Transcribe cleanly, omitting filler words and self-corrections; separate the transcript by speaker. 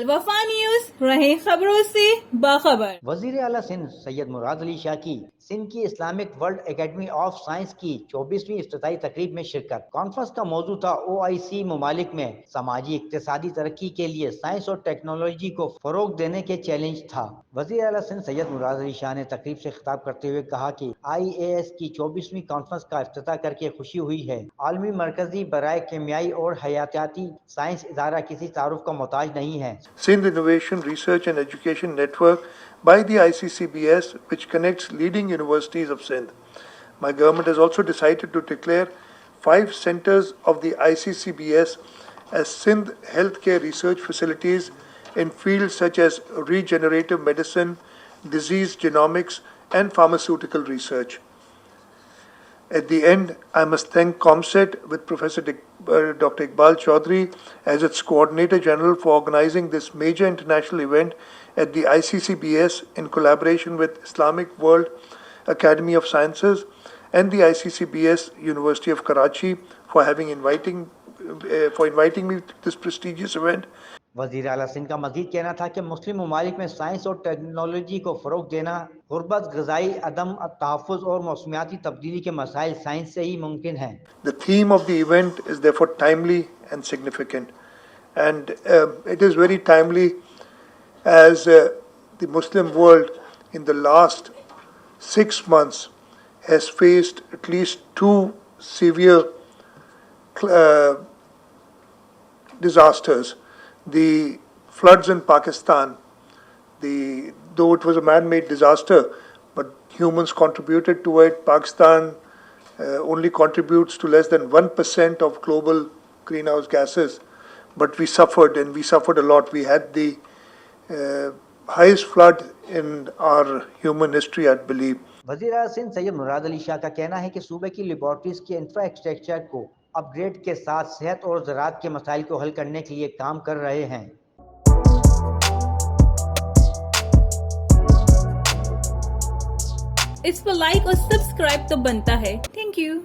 Speaker 1: अलवफा news, रहे खबरों से बाखबर।
Speaker 2: वजीर आला सिंध सैयद मुराद अली शाह की सिंध की Islamic world academy of science की 24वीं इफ्तिताई तकरीब में शिरकत। कॉन्फ्रेंस का मौजू था OIC ममालिक में समाजी इक्तिसादी तरक्की के लिए साइंस और टेक्नोलॉजी को फरोग देने के चैलेंज था। वजीर आला सिंध सैयद मुराद अली शाह ने तकरीब से खिताब करते हुए कहा कि IAS की 24वीं कॉन्फ्रेंस का इफ्तिताह करके खुशी हुई है। आलमी मरकजी बराए केमियाई और हयातियाती साइंस इदारा किसी तारुफ का मोहताज नहीं है।
Speaker 3: Sindh Innovation Research and Education Network by the ICCBS, which connects leading universities of Sindh. My government has also decided to declare 5 centers of the ICCBS as Sindh healthcare research facilities in fields such as regenerative medicine, disease genomics, and pharmaceutical research. At the end, I must thank COMSET with Professor Dr. Iqbal Chaudhry as its Coordinator General for organizing this major international event at the ICCBS in collaboration with Islamic World Academy of Sciences and the ICCBS University of Karachi for inviting me to this prestigious event.
Speaker 2: वज़ीर आला सिंध का मजीद कहना था कि मुस्लिम ममालिक में science और technology को फ़रोग देना, गुर्बत, ग़िज़ाई अदम तहफ़्फ़ुज़ और मौसमियाती तब्दीली के मसाइल साइंस से ही मुमकिन हैं।
Speaker 3: The theme of the event is therefore timely and significant, and it is very timely as the Muslim world in the last 6 months has faced at least 2 severe disasters. The floods in Pakistan, though it was a man-made disaster, but humans contributed to it. Pakistan only contributes to less than 1% of global greenhouse gases, but we suffered, and we suffered a lot. We had the highest flood in our human history, I believe.
Speaker 2: वज़ीर आला सिंध सैयद मुराद अली शाह का कहना है कि सूबे की laboratories के infrastructure को अपग्रेड के साथ सेहत और ज़राअत के मसाइल को हल करने के लिए काम कर रहे हैं।
Speaker 1: इस पर लाइक और सब्सक्राइब तो बनता है। Thank you.